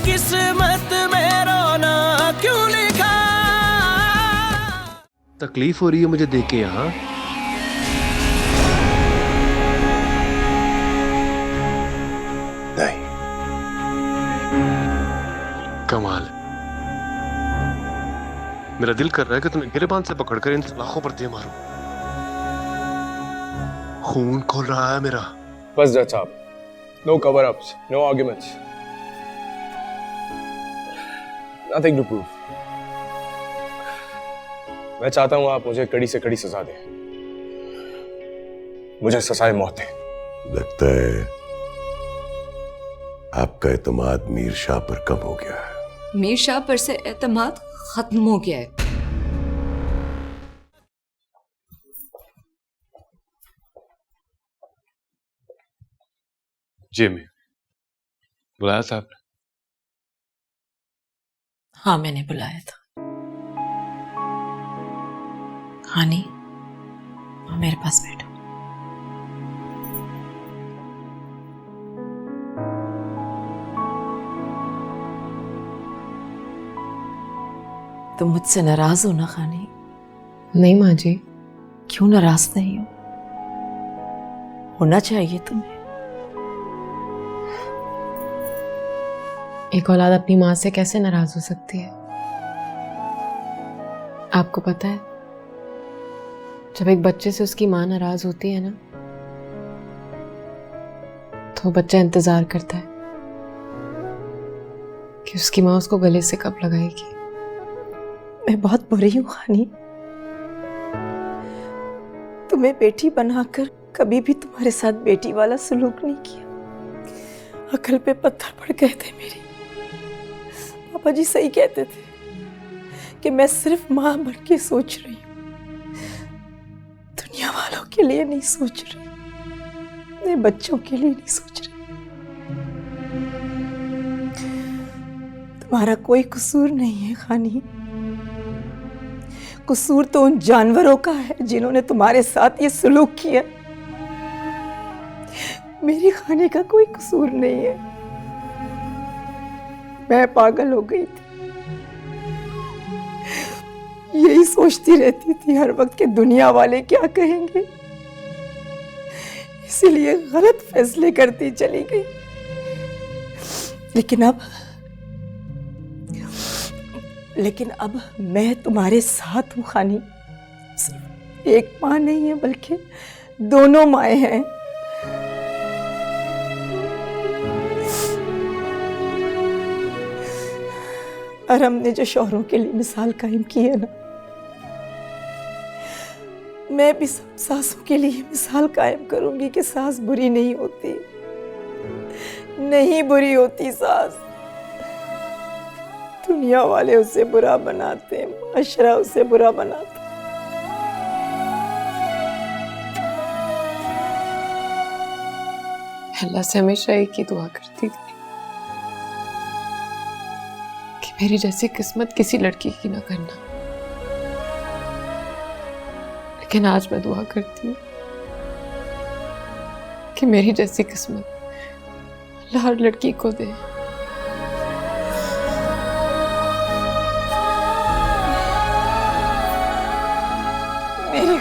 किस्मत में रोना क्यों लिखा। तकलीफ हो रही है मुझे देख के यहाँ। नहीं। कमाल है। मेरा दिल कर रहा है कि तुम्हें गिरबान से पकड़कर इन सलाखों पर दे मारूं। खून खोल रहा है मेरा। बस जज साहब, no cover ups, no arguments, nothing to prove. मैं चाहता हूं आप मुझे कड़ी से कड़ी सजा दें, मुझे सजाए मौत दें। लगता है आपका एतमाद मीर शाह पर कम हो गया है। मीर शाह पर से एतमाद खत्म हो गया है। जी मैं बुलाया था आपने? हाँ मैंने बुलाया था। हानी मेरे पास बैठो। तुम मुझसे नाराज हो ना खानी? नहीं माँ जी। क्यों नाराज नहीं हो? होना चाहिए तुम्हें। एक औलाद अपनी माँ से कैसे नाराज हो सकती है? आपको पता है, जब एक बच्चे से उसकी माँ नाराज होती है ना, तो बच्चा इंतजार करता है कि उसकी माँ उसको गले से कब लगाएगी। मैं बहुत बुरी हूँ हानी। तुम्हें बेटी बनाकर कभी भी तुम्हारे साथ बेटी वाला सलूक नहीं किया। अकल पे पत्थर पड़ गए थे मेरे। पापा जी सही कहते थे कि मैं सिर्फ माँ बन के सोच रही हूँ, दुनिया वालों के लिए नहीं सोच रही, अपने बच्चों के लिए नहीं सोच रही। तुम्हारा कोई कसूर नहीं है खानी। कसूर तो उन जानवरों का है जिन्होंने तुम्हारे साथ ये सलूक किया। मेरी खाने का कोई कसूर नहीं है। मैं पागल हो गई थी, यही सोचती रहती थी हर वक्त कि दुनिया वाले क्या कहेंगे, इसीलिए गलत फैसले करती चली गई। लेकिन अब मैं तुम्हारे साथ हूं खानी। सिर्फ एक माँ नहीं है बल्कि दोनों माएं हैं। और हमने जो शौहरों के लिए मिसाल कायम की है ना, मैं भी सब सासों के लिए मिसाल कायम करूंगी कि सास बुरी नहीं होती, नहीं बुरी होती सास। दुनिया वाले उसे बुरा बनाते, माशरा उसे बुरा बनाता। अल्लाह से हमेशा एक ही दुआ करती थी कि मेरी जैसी किस्मत किसी लड़की की ना करना। लेकिन आज मैं दुआ करती हूँ कि मेरी जैसी किस्मत अल्लाह हर लड़की को दे। मेरी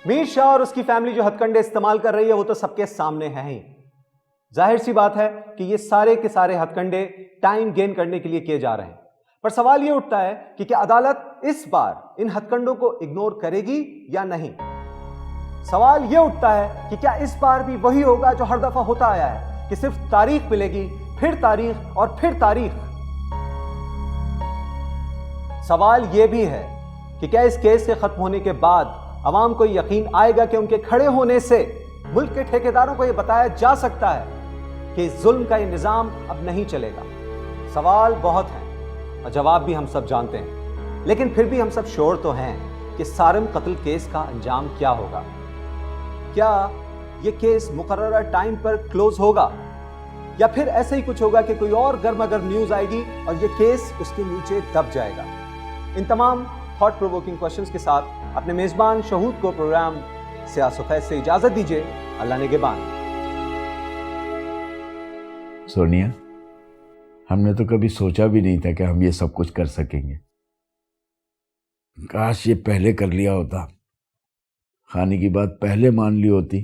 मीर शाह और उसकी फैमिली जो हथकंडे इस्तेमाल कर रही है वो तो सबके सामने है ही। जाहिर सी बात है कि ये सारे के सारे हथकंडे टाइम गेन करने के लिए किए जा रहे हैं। पर सवाल ये उठता है कि क्या अदालत इस बार इन हथकंडों को इग्नोर करेगी या नहीं। सवाल ये उठता है कि क्या इस बार भी वही होगा जो हर दफा होता आया है कि सिर्फ तारीख मिलेगी, फिर तारीख और फिर तारीख। सवाल यह भी है कि क्या इस केस के खत्म होने के बाद अवाम को यकीन आएगा कि उनके खड़े होने से मुल्क के ठेकेदारों को यह बताया जा सकता है कि इस जुल्म का यह निजाम अब नहीं चलेगा। सवाल बहुत हैं और जवाब भी हम सब जानते हैं, लेकिन फिर भी हम सब श्योर तो हैं कि सारिम कत्ल केस का अंजाम क्या होगा। क्या यह केस मुकर्ररा टाइम पर क्लोज होगा या फिर ऐसे ही कुछ होगा कि कोई और गर्मागर्म न्यूज आएगी और यह केस उसके नीचे दब जाएगा। इन तमाम थॉट प्रोवोकिंग क्वेश्चंस के साथ अपने मेजबान शहूद को प्रोग्राम सियासत से इजाजत दीजिए। अल्लाह निगहबान। सोनिया, हमने तो कभी सोचा भी नहीं था कि हम ये सब कुछ कर सकेंगे। काश ये पहले कर लिया होता, खाने की बात पहले मान ली होती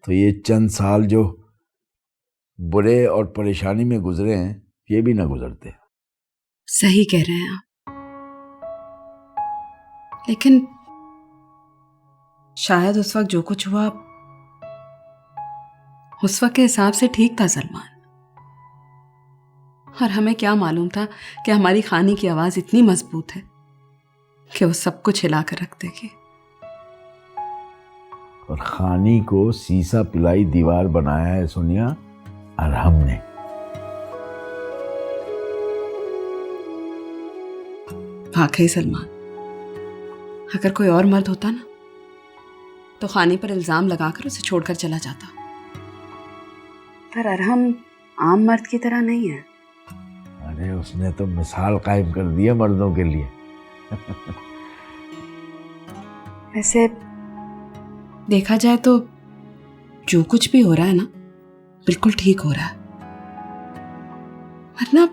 तो ये चंद साल जो बुरे और परेशानी में गुजरे हैं ये भी ना गुजरते। सही कह रहे हैं आप, लेकिन शायद उस वक्त जो कुछ हुआ उस वक्त के हिसाब से ठीक था सलमान। और हमें क्या मालूम था कि हमारी खानी की आवाज इतनी मजबूत है कि वो सब कुछ हिला कर रख देगी। और खानी को सीसा पिलाई दीवार बनाया है सोनिया, और हमने। वाकई सलमान, अगर कोई और मर्द होता ना तो खानी पर इल्जाम लगाकर उसे छोड़कर चला जाता, पर अरहम आम मर्द की तरह नहीं है। अरे उसने तो मिसाल कायम कर दी है मर्दों के लिए। वैसे देखा जाए तो जो कुछ भी हो रहा है ना बिल्कुल ठीक हो रहा है, वरना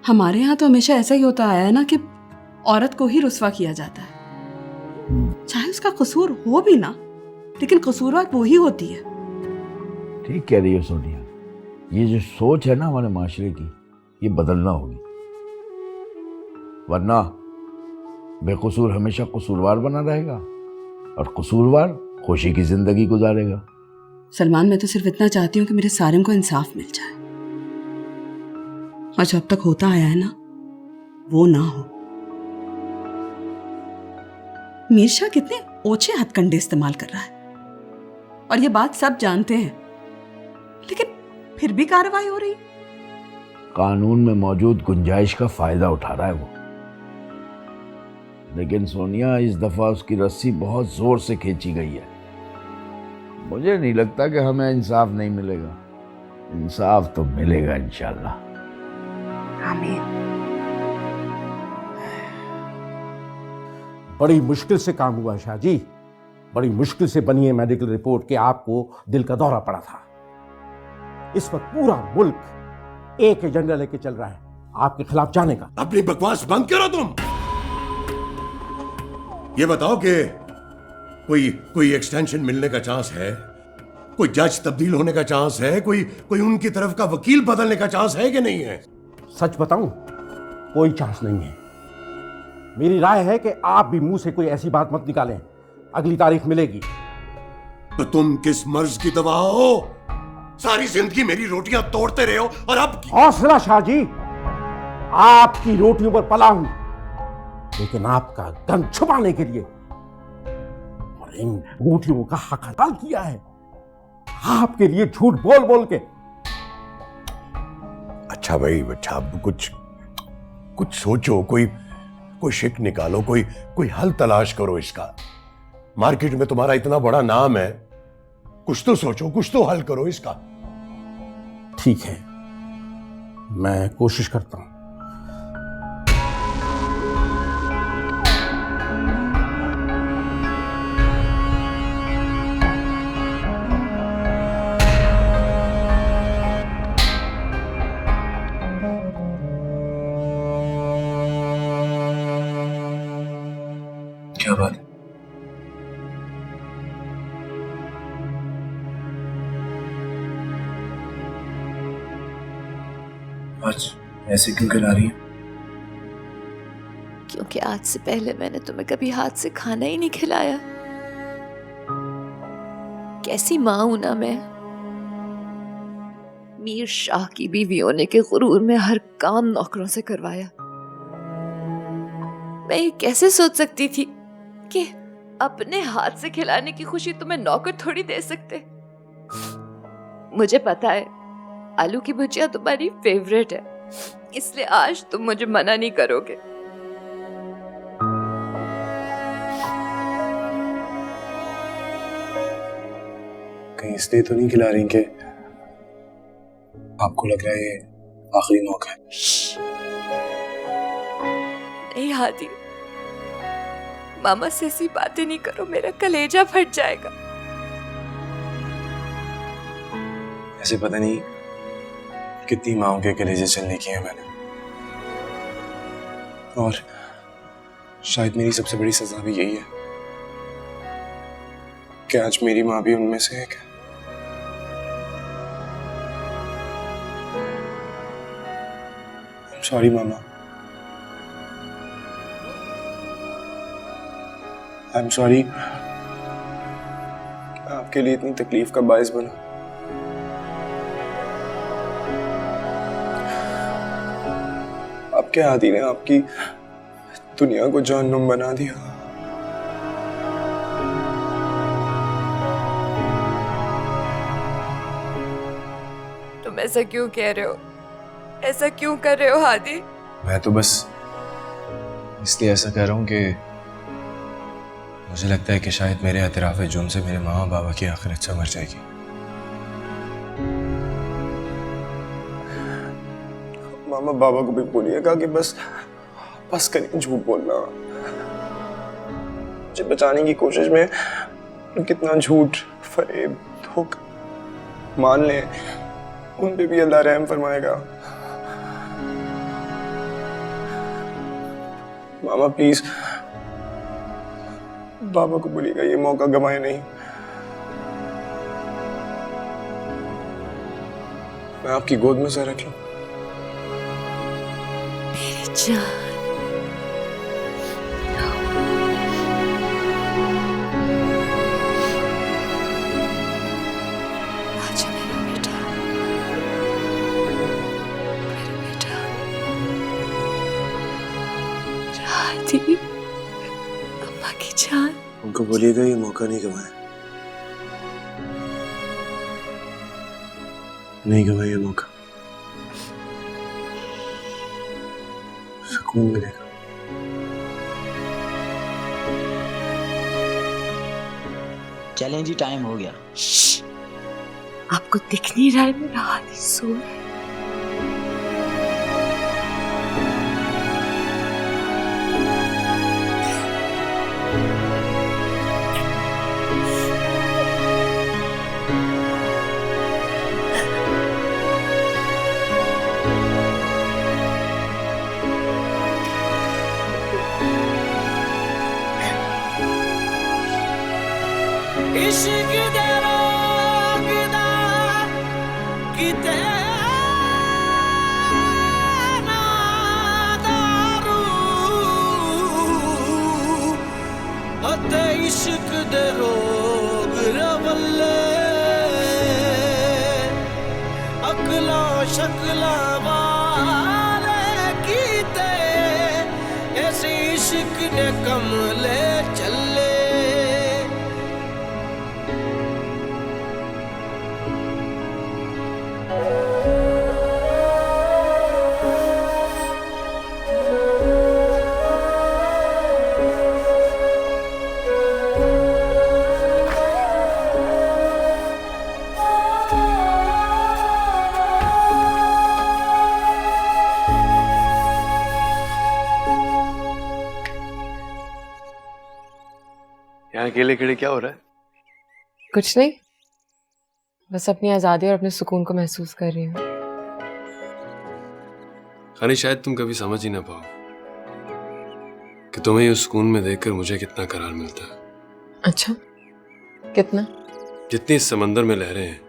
हमारे यहाँ तो हमेशा ऐसा ही होता आया है ना कि औरत को ही रुस्वा किया जाता है, चाहे उसका कसूर हो भी ना, लेकिन कसूरवार वो ही होती है। ठीक कह रही हो सोनिया, ये जो सोच है ना हमारे माशरे की, ये बदलना होगी, वरना बेकसूर हमेशा कसूरवार बना रहेगा और कसूरवार खुशी की जिंदगी गुजारेगा। सलमान, मैं तो सिर्फ इतना चाहती हूँ कि मेरे सारिम को इंसाफ मिल जाए, और जो अब तक होता आया है ना वो ना हो। मीरशाह कितने ओछे हथकंडे इस्तेमाल कर रहा है और ये बात सब जानते हैं, लेकिन फिर भी कार्रवाई हो रही। कानून में मौजूद गुंजाइश का फायदा उठा रहा है वो, लेकिन सोनिया इस दफा उसकी रस्सी बहुत जोर से खींची गई है। मुझे नहीं लगता कि हमें इंसाफ नहीं मिलेगा, इंसाफ तो मिलेगा इंशाल्लाह। आमीन। बड़ी मुश्किल से काम हुआ शाह जी, बड़ी मुश्किल से बनी है मेडिकल रिपोर्ट कि आपको दिल का दौरा पड़ा था। इस वक्त पूरा मुल्क एक एजेंडा लेके चल रहा है आपके खिलाफ जाने का। अपनी बकवास बंद करो तुम। ये बताओ कि कोई एक्सटेंशन मिलने का चांस है, कोई जज तब्दील होने का चांस है, कोई उनकी तरफ का वकील बदलने का चांस है कि नहीं है? सच बताऊं, कोई चांस नहीं है। मेरी राय है कि आप भी मुंह से कोई ऐसी बात मत निकालें, अगली तारीख मिलेगी। तो तुम किस मर्ज की दवा हो? सारी जिंदगी मेरी रोटियां तोड़ते रहे हो और अब हौसला शाह जी, आपकी रोटियों पर पला हूं, लेकिन आपका गन छुपाने के लिए और इन रोटियों का हक हलाल किया है आपके लिए झूठ बोल बोल के। अच्छा भाई, अच्छा कुछ सोचो, कोई शिक निकालो, कोई हल तलाश करो इसका। मार्केट में तुम्हारा इतना बड़ा नाम है, कुछ तो सोचो, कुछ तो हल करो इसका। ठीक है, मैं कोशिश करता हूं। क्या बात है? आज ऐसे क्यों गिरा रही है? क्योंकि आज से पहले मैंने तुम्हें कभी हाथ से खाना ही नहीं खिलाया। कैसी माँ हूं ना मैं। मीर शाह की बीवी होने के गुरूर में हर काम नौकरों से करवाया। मैं ये कैसे सोच सकती थी कि अपने हाथ से खिलाने की खुशी तुम्हें नौकर थोड़ी दे सकते। मुझे पता है आलू की भुजिया तुम्हारी फेवरेट है, इसलिए आज तुम मुझे मना नहीं करोगे। कहीं इसलिए तो नहीं खिला रही कि आपको लग रहा है ये आखिरी मौका है? नहीं हादी, मामा से ऐसी बातें नहीं करो, मेरा कलेजा फट जाएगा। ऐसे पता नहीं कितनी माओं के कलेजे चलने किए हैं मैंने, और शायद मेरी सबसे बड़ी सजा भी यही है कि आज मेरी माँ भी उनमें से एक है। Sorry mama, I am sorry आपके लिए इतनी तकलीफ का बायस बना। आपके आदि ने आपकी दुनिया को जहन्नुम बना दिया। तुम ऐसा क्यों कह रहे हो? ऐसा क्यों कर रहे हो हादी? मैं तो बस इसलिए ऐसा कह रहा हूँ कि मुझे लगता है कि शायद मेरे एतराफ़ जुर्म से मेरे माँ बाबा की आखिरत संवर जाएगी। मामा बाबा को भी बोलिएगा कि बस करिए झूठ बोलना। मुझे बचाने की कोशिश में कितना झूठ, फरेब, धोखा मान ले, उन पे भी अल्लाह रहम फरमाएगा। मामा प्लीज बाबा को बोलिएगा ये मौका गंवाए नहीं। मैं आपकी गोद में सर रख लूं। मेरी जान, आजा मेरा बेटा, मेरा बेटा। हादी, अम्मा की जान। उनको बोलिएगा ये मौका नहीं गंवाए, नहीं गंवाए ये मौका। सुकून मिलेगा। चलें जी, टाइम हो गया। आपको दिख नहीं रहा है मेरा हादी सो रहा है? इश्क दे रोगदा किते ना दारू अते इश्क दे रोग रवल्ले अकला शकला वाले कीते ऐसे इश्क ने कमले चले। यहाँ अकेले खड़े क्या हो रहा है? कुछ नहीं, बस अपनी आज़ादी और अपने सुकून को महसूस कर रही हूँ। खानी शायद तुम कभी समझ ही ना पाओ कि तुम्हें उस सुकून में देखकर मुझे कितना करार मिलता है। अच्छा, कितना? जितनी इस समंदर में लहरें हैं,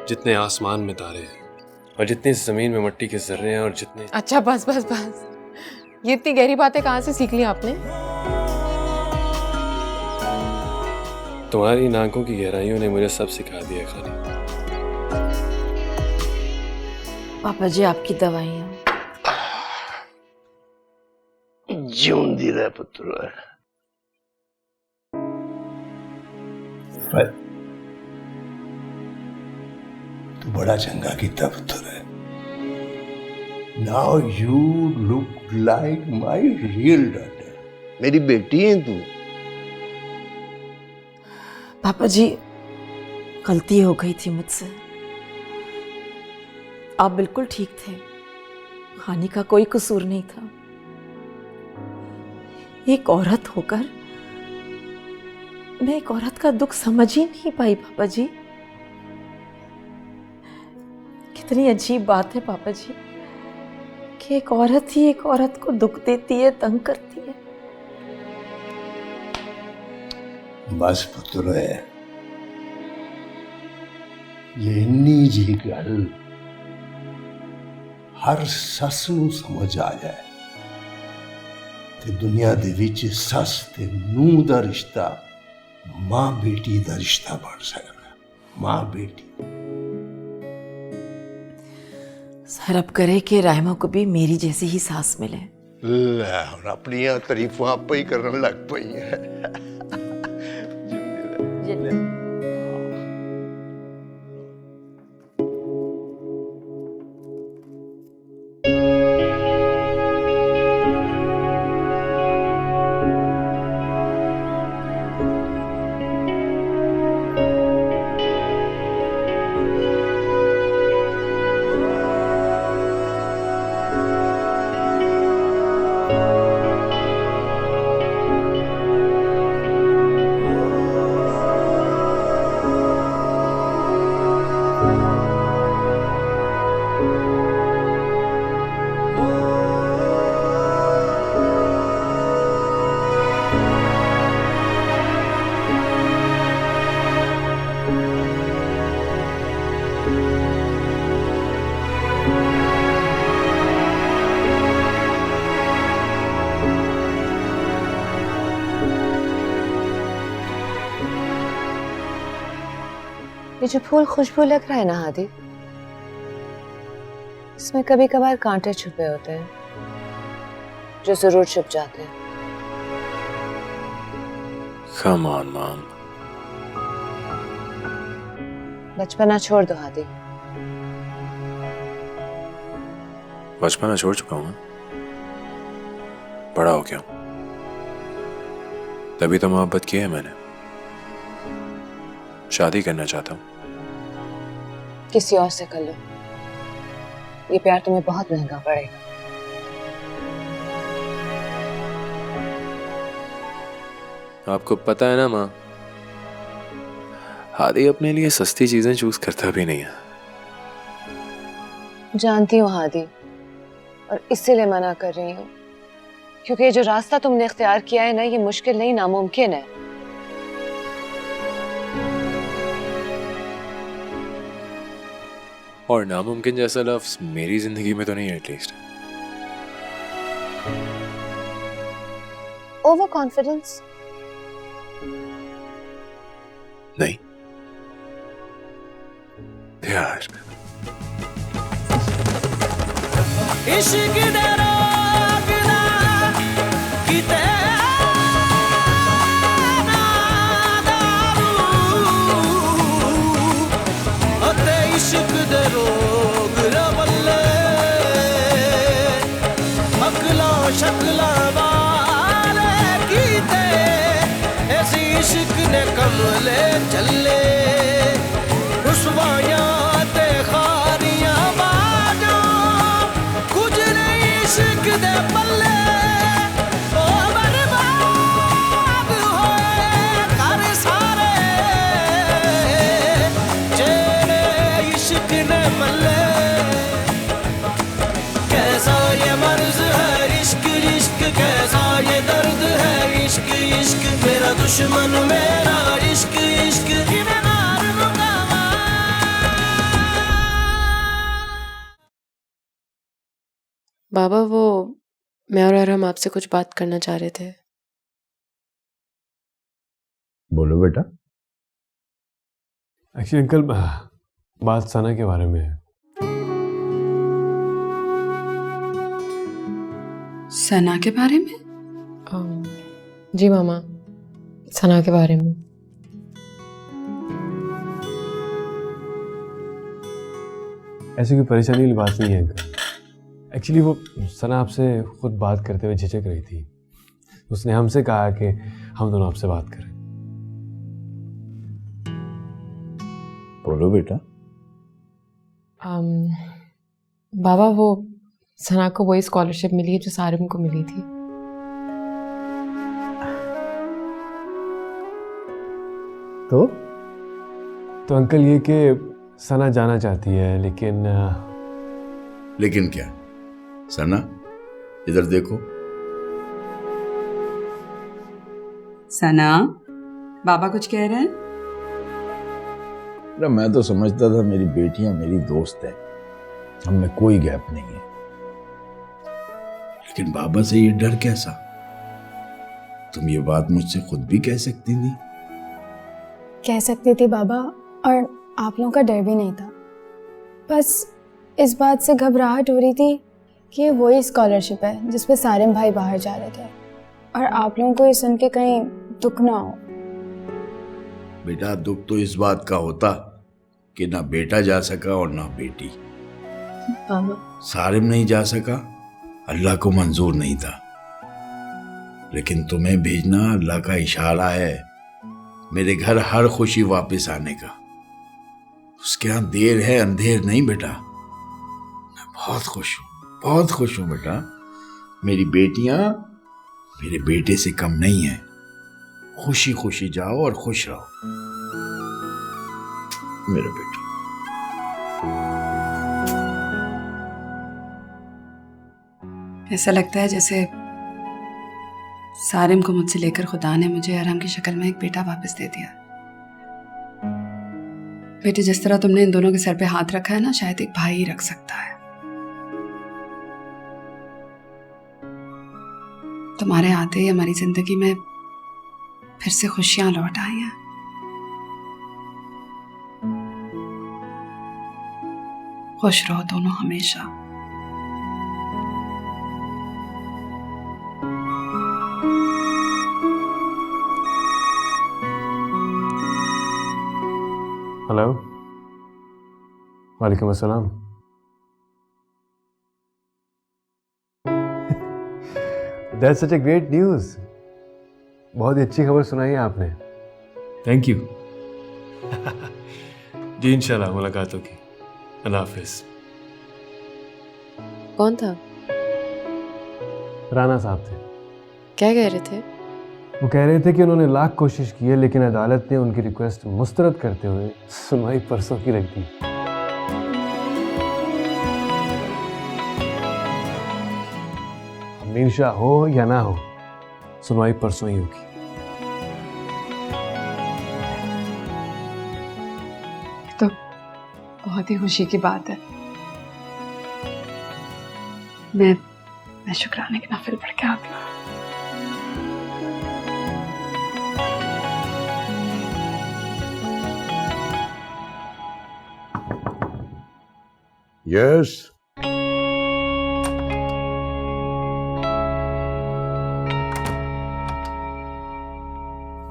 जितने आसमान में तारे हैं, और जितनी इस जमीन में मिट्टी के जर्रे हैं, और जितने। अच्छा बस बस बस, ये इतनी गहरी बातें कहाँ से सीख ली आपने? तुम्हारी इन आंखों की गहराइयों ने मुझे सब सिखा दिया खाली। पापा जी आपकी दवाइयाँ। जिउंदी रह पुत्र। तू बड़ा चंगा कीता पुत्र है। Now you look like my real daughter. मेरी बेटी है तू। पापा जी गलती हो गई थी मुझसे। आप बिल्कुल ठीक थे, हानि का कोई कसूर नहीं था। एक औरत होकर मैं एक औरत का दुख समझ ही नहीं पाई पापा जी। कितनी अजीब बात है पापा जी कि एक औरत ही एक औरत को दुख देती है, तंग करती है। बस पुत्र है, ये इन्नी जी गल हर सस नूं समझ आ जाए ते दुनिया दे विच सस ते नूं दा रिश्ता मां बेटी दा रिश्ता बन सकदा। मां बेटी। सर अब करे कि रायमा को भी मेरी जैसी ही सास मिले। ले हुण अपनियां तारीफां आपे ही करन लग पई है। ये जो फूल खुशबू लग रहा है ना हादी, इसमें कभी कभार कांटे छुपे होते हैं जो जरूर छुप जाते हैं। Come on, Mom. बचपना छोड़ दो हादी। बचपना छोड़ चुका हूं मैं, बड़ा हो गया, तभी तो मोहब्बत की है मैंने। शादी करना चाहता हूं। किसी और से कर लो, ये प्यार तुम्हें बहुत महंगा पड़ेगा। आपको पता है ना माँ, हादी अपने लिए सस्ती चीजें चूज करता भी नहीं है। जानती हूँ हादी, और इसीलिए मना कर रही हूँ क्योंकि ये जो रास्ता तुमने इख्तियार किया है ना, ये मुश्किल नहीं, नामुमकिन है। और नामुमकिन जैसा लफ्ज मेरी जिंदगी में तो नहीं है एटलीस्ट। ओवर कॉन्फिडेंस नहीं, प्यार। इश्क दे रोग ना किते ना दारू, अते इश्क दे रोग रे बल्ले, अकला शकला वाले कीते, ऐसी इश्क ने कमले चले, रुसवायां ते खारियां बाजो, कुछ नहीं इश्क दे पल्ले, ओ बर्बाद होए कर सारे, जेड़े इश्क ने मल्ले। कैसा ये मर्ज है इश्क इश्क, कैसा ये दर्द है इश्क इश्क, मेरा दुश्मन मेरा इश्क इश्क, बाबा वो मैं और अरहम आपसे कुछ बात करना चाह रहे थे। बोलो बेटा। एक्चुअली अंकल, बात सना के बारे में है। सना के बारे में? जी मामा, सना के बारे में। ऐसी कोई परेशानी वाली बात नहीं है अंकल। एक्चुअली वो सना आपसे खुद बात करते हुए झिझक रही थी, उसने हमसे कहा कि हम दोनों आपसे बात करें। बोलो बेटा। बाबा, वो सना को वही स्कॉलरशिप मिली है जो सारिम को मिली थी। तो अंकल ये कि सना जाना चाहती है, लेकिन क्या? सना इधर देखो। सना, बाबा कुछ कह रहे हैं? अरे मैं तो समझता था मेरी बेटियां मेरी दोस्त है, हमने कोई गैप नहीं है, लेकिन बाबा से ये डर कैसा? तुम ये बात मुझसे खुद भी कह सकती थी। कह सकती थी बाबा, और आप लोगों का डर भी नहीं था। बस इस बात से घबराहट हो रही थी कि ये वही स्कॉलरशिप है जिस पे सारिम भाई बाहर जा रहे थे, और आप लोगों को ये सुन के कहीं दुख ना हो। बेटा, दुख तो इस बात का होता कि ना बेटा जा सका और ना बेटी। बाबा, सारिम नहीं जा सका, अल्लाह को मंजूर नहीं था, लेकिन तुम्हें भेजना अल्लाह का इशारा है मेरे घर हर खुशी वापस आने का। उसके यहाँ देर है अंधेर नहीं बेटा। मैं बहुत खुश हूँ बेटा। मेरी बेटियां मेरे बेटे से कम नहीं है। खुशी खुशी जाओ और खुश रहो मेरा बेटा। ऐसा लगता है जैसे सारिम को मुझसे लेकर खुदा ने मुझे अरहम की शक्ल में एक बेटा वापस दे दिया। बेटे, जिस तरह तुमने इन दोनों के सर पे हाथ रखा है ना, शायद एक भाई ही रख सकता है। तुम्हारे आते ही हमारी जिंदगी में फिर से खुशियां लौट आई हैं। खुश रहो दोनों हमेशा। हेलो, वालेकुम अस्सलाम। That's such a great news. बहुत ही अच्छी खबर सुनाई है आपने। Thank you. जी इंशाल्लाह मुलाकात होगी। अल्लाह हाफिज। कौन था? राना साहब थे। क्या कह रहे थे? वो कह रहे थे कि उन्होंने लाख कोशिश की है, लेकिन अदालत ने उनकी रिक्वेस्ट मुस्तरद करते हुए सुनवाई परसों की रख दी। अमीर शाह हो या ना हो, सुनवाई परसों ही होगी। तो बहुत ही खुशी की बात है। मैं शुक्राने की नफिल पढ़ के आती हूँ। यस।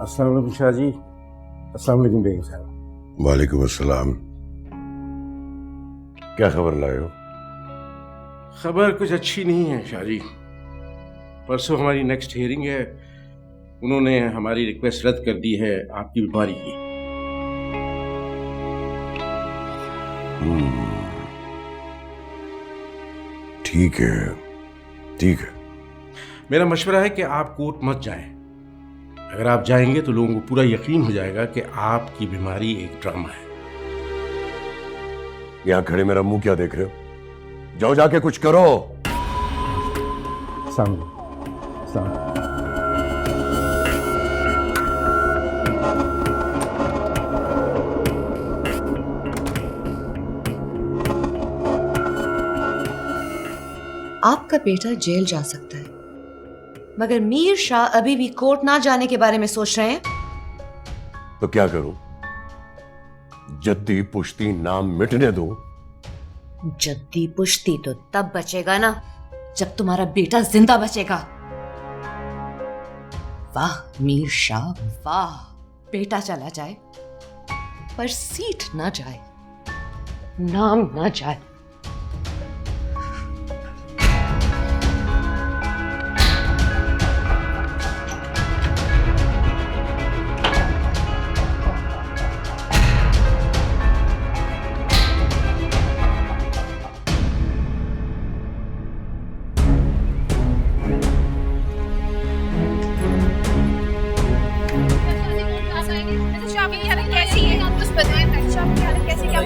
अस्सलाम वालेकुम शाह जी। अस्सलाम वालेकुम बेगम साहब। वालेकुम अस्सलाम। क्या खबर लाए हो? खबर कुछ अच्छी नहीं है शाह जी। परसों हमारी नेक्स्ट हियरिंग है, उन्होंने हमारी रिक्वेस्ट रद्द कर दी है आपकी बीमारी की। ठीक है, ठीक है। मेरा मशवरा है कि आप कोर्ट मत जाएं। अगर आप जाएंगे तो लोगों को पूरा यकीन हो जाएगा कि आपकी बीमारी एक ड्रामा है। यहां खड़े मेरा मुंह क्या देख रहे हो? जाओ जाके कुछ करो। सामने आपका बेटा जेल जा सकता है, मगर मीर शाह अभी भी कोर्ट ना जाने के बारे में सोच रहे हैं। तो क्या करूं? जद्दी पुश्ती नाम मिटने दो। जद्दी पुश्ती तो तब बचेगा ना जब तुम्हारा बेटा जिंदा बचेगा। वाह मीर शाह वाह, बेटा चला जाए पर सीट ना जाए, नाम ना जाए।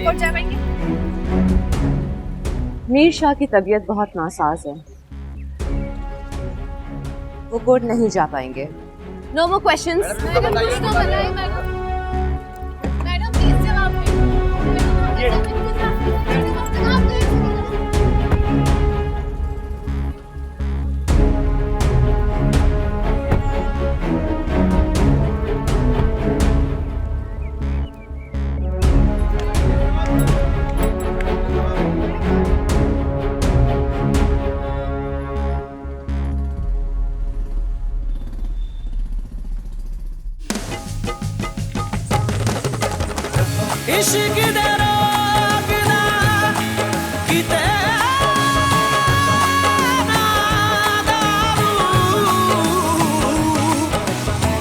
कोर्ट जा पाएंगे? मीर शाह की तबीयत बहुत नासाज है, वो कोर्ट नहीं जा पाएंगे। No more questions. Madam please बताइए। मैडम प्लीज जवाब दीजिए। इश्क दे रोग ना किते ना दारू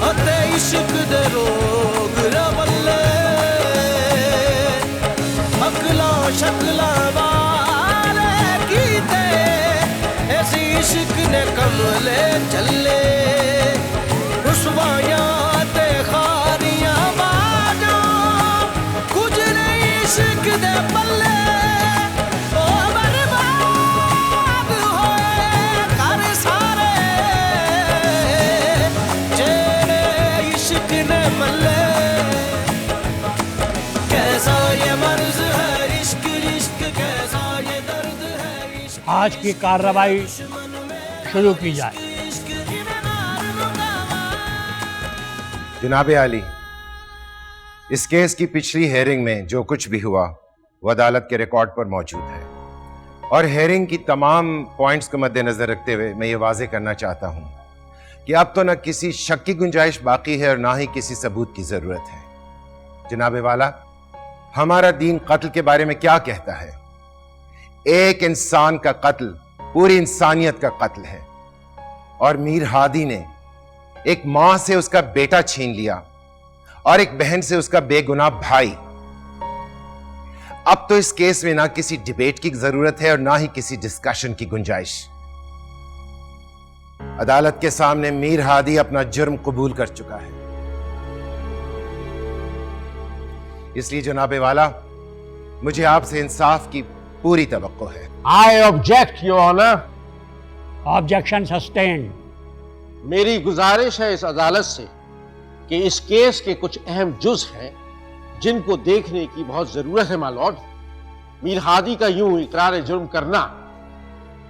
अते इश्क दे रोग रवले अकला शकला वाले कीते ऐसी इश्क ने कमले चले रुसवाया ते खारियां बाजा कुछ नहीं इश्क दे पल्ले ओ बर्बाद होए कर सारे जेड़े इश्क ने मल्ले कैसा ये मर्ज है इश्क इश्क कैसा ये दर्द है इश्क। आज की कार्रवाई शुरू की जाए। जनाब आली, इस केस की पिछली हेयरिंग में जो कुछ भी हुआ वो अदालत के रिकॉर्ड पर मौजूद है और हेयरिंग की तमाम पॉइंट्स को मद्देनजर रखते हुए मैं ये वाजे करना चाहता हूं कि अब तो न किसी शक की गुंजाइश बाकी है और ना ही किसी सबूत की जरूरत है। जनाब वाला, हमारा दीन कत्ल के बारे में क्या कहता है? एक इंसान का कत्ल पूरी इंसानियत का कत्ल है और मीर हादी ने एक मां से उसका बेटा छीन लिया और एक बहन से उसका बेगुनाह भाई। अब तो इस केस में ना किसी डिबेट की जरूरत है और ना ही किसी डिस्कशन की गुंजाइश। अदालत के सामने मीर हादी अपना जुर्म कबूल कर चुका है। इसलिए जनाबे वाला, मुझे आपसे इंसाफ की पूरी तवक्को है। I object your honour. Objection sustained. मेरी गुजारिश है इस अदालत से कि इस केस के कुछ अहम जुज हैं जिनको देखने की बहुत जरूरत है। माय लॉर्ड, मीर हादी का यूं इकरार जुर्म करना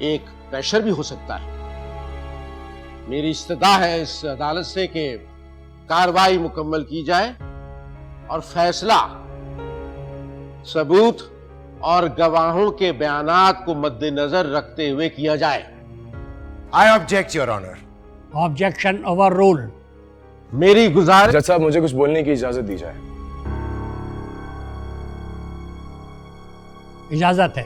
एक प्रेशर भी हो सकता है। मेरी इस्तदा है इस अदालत से कि कार्रवाई मुकम्मल की जाए और फैसला सबूत और गवाहों के बयानात को मद्देनजर रखते हुए किया जाए। I object your honour. Objection overrule. मेरी गुजारिश। जज साहब, मुझे कुछ बोलने की इजाजत दी जाए। इजाजत है।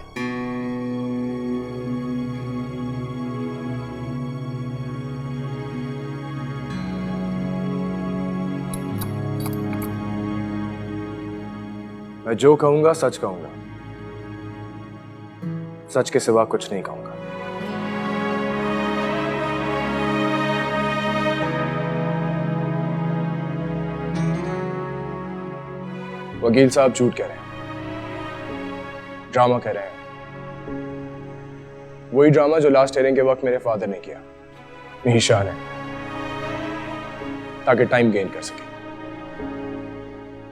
मैं जो कहूंगा सच कहूंगा, सच के सिवा कुछ नहीं कहूंगा। वकील साहब झूठ कह रहे हैं, ड्रामा कह रहे हैं। वही ड्रामा जो लास्ट हियरिंग के वक्त मेरे फादर ने किया, मीर शाह ने, ताकि टाइम गेन कर सके।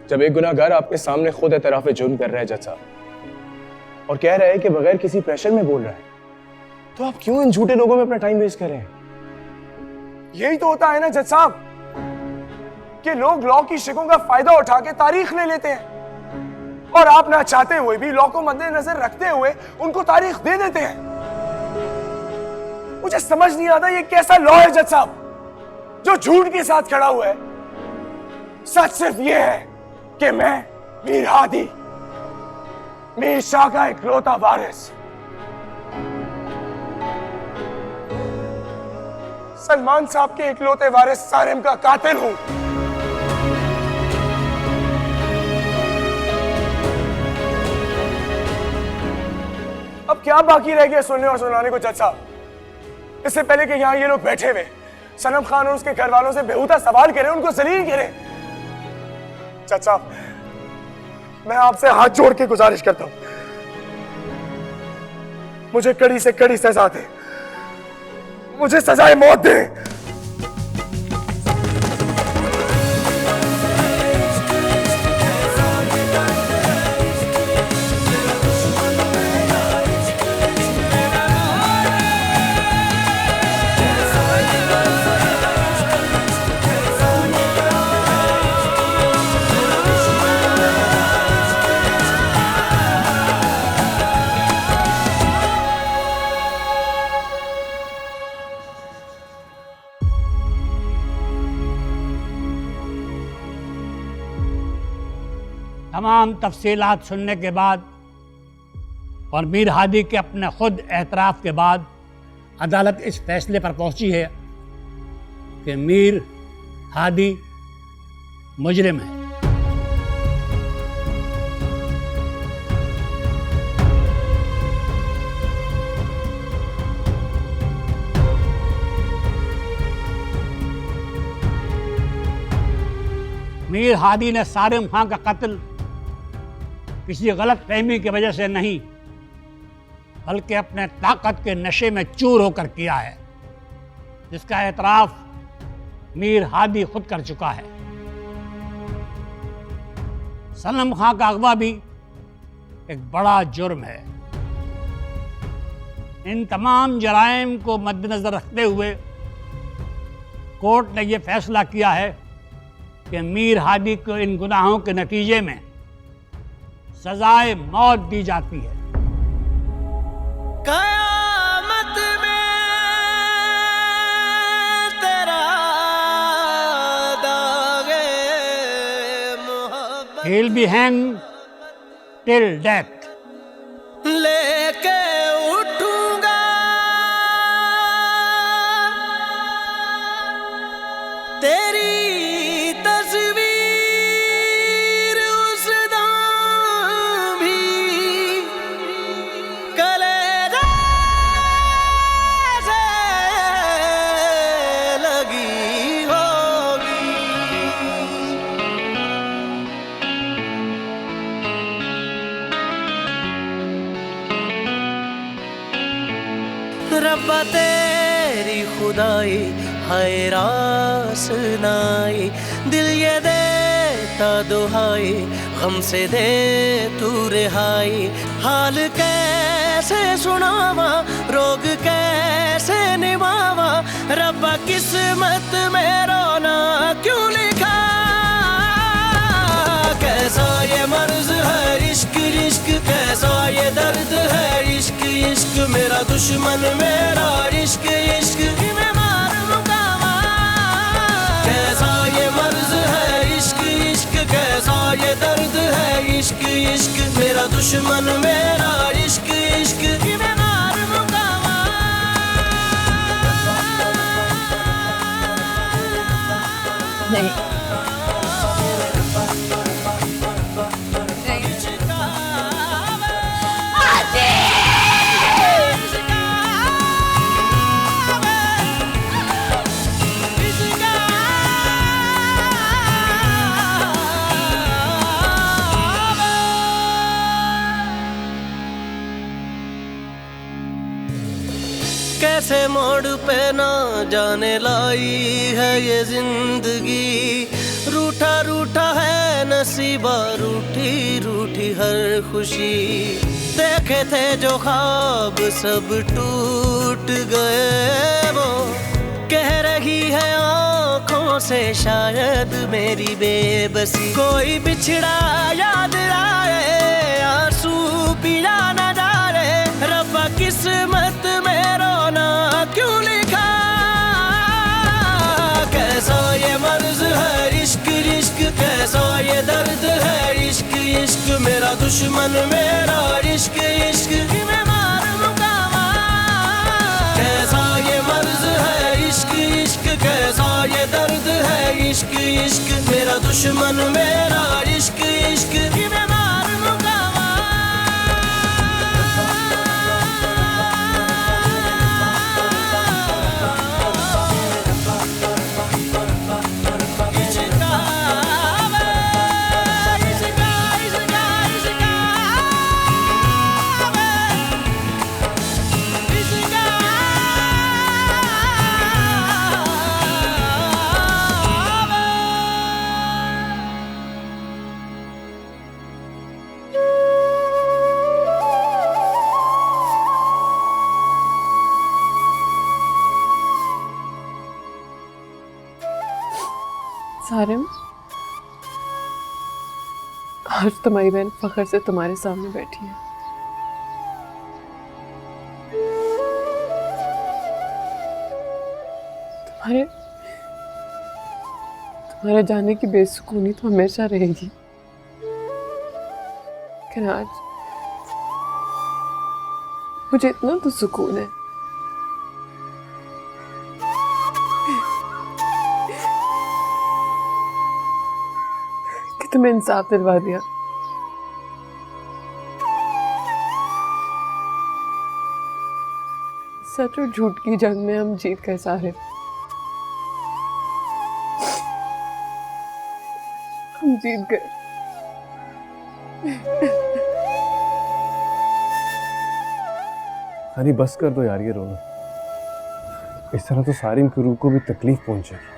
जब एक गुनाहगार आपके सामने खुद एतराफ़े जुर्म कर रहा है जज साहब, और कह रहा है कि बगैर किसी प्रेशर में बोल रहा है, तो आप क्यों इन झूठे लोगों में अपना टाइम वेस्ट कर रहे हैं? यही तो होता है ना जज साहब कि लोग लॉ की शिकों का फायदा उठा के तारीख ले लेते हैं और आप ना चाहते हुए भी लॉ को मद्देनजर रखते हुए उनको तारीख दे देते हैं। मुझे समझ नहीं आता ये कैसा लॉ है जज साहब जो झूठ के साथ खड़ा हुआ है। सच सिर्फ ये है कि मैं मीर हादी, मीर शाह का इकलौता वारिस, सलमान साहब के इकलौते वारिस सारिम का कातिल हूं। अब क्या बाकी रह गया सुनने और सुनाने को जज साहब? इससे पहले कि यहां ये लोग बैठे हुए सनम खान और उसके घर वालों से बेहुदा सवाल करें, उनको जलील करें। जज साहब, मैं आपसे हाथ जोड़ के गुजारिश करता हूं, मुझे कड़ी से कड़ी सजा दे, मुझे सजाए मौत दे। तमाम तफसीलात सुनने के बाद और मीर हादी के अपने खुद एतराफ़ के बाद अदालत इस फैसले पर पहुंची है कि मीर हादी मुजरिम है। मीर हादी ने सारिम खां का कत्ल किसी गलत फहमी की वजह से नहीं, बल्कि अपने ताकत के नशे में चूर होकर किया है, जिसका एतराफ़ मीर हादी खुद कर चुका है। सनम खां का अगवा भी एक बड़ा जुर्म है। इन तमाम जराइम को मद्देनजर रखते हुए कोर्ट ने यह फैसला किया है कि मीर हादी को इन गुनाहों के नतीजे में सजाए मौत दी जाती है। कयामत में तेरा दागे मोहब्बत He'll be hanged till death. लेके उठूंगा तेरी रब्बा तेरी खुदाई हाय रासनाई, दिल ये देता दुहाई, गम से दे तू रिहाई। हाल कैसे सुनावा, रोग कैसे निभावा, रब्बा किस्मत में रोना क्यों लिखा। कैसा ये मर्ज है इश्क इश्क, कैसा ये दर्द है इश्क इश्क, मेरा दुश्मन मेरा इश्क इश्क मैं मारूंगा। कैसा ये मर्ज है इश्क इश्क, कैसा ये दर्द है इश्क इश्क, मेरा दुश्मन मेरा इश्क इश्क मैं मारूंगा। नहीं कैसे मोड़ पे ना जाने लाई है ये जिंदगी, रूठा रूठा है नसीबा, रूठी रूठी हर खुशी। देखे थे जो ख्वाब सब टूट गए, वो कह रही है आँखों से शायद मेरी बेबसी। कोई बिछड़ा याद आए, आंसू पिया न जा रहे, रब्बा किस्मत में रोना क्यों लिखा। कैसा ये मर्ज है इश्क इश्क, कैसा ये दर्द है इश्क इश्क, मेरा दुश्मन मेरा इश्क इश्क मैं मारूंगा। कैसा ये मर्ज है इश्क इश्क, कैसा ये दर्द है इश्क इश्क, मेरा दुश्मन मेरा इश्क इश्क मैं मारूंगा। सारिम, आज तुम्हारी बहन फखर से तुम्हारे सामने बैठी है। तुम्हारे जाने की बेसुकूनी तो हमेशा रहेगी, लेकिन आज मुझे इतना तो सुकून है कि तुम्हें इंसाफ दिलवा दिया। सच और झूठ की जंग में हम जीत गए सारे। हम जीत गए। अरे बस कर दो यार ये रोना, इस तरह तो सारिम की रूह को भी तकलीफ पहुंचेगी।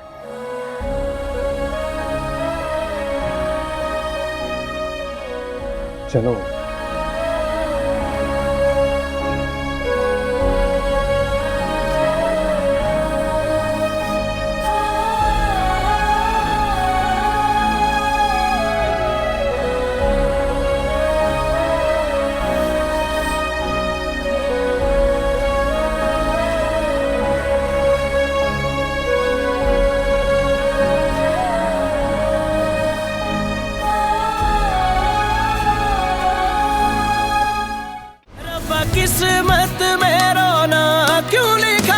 चलो किस्मत में रोना क्यों लिखा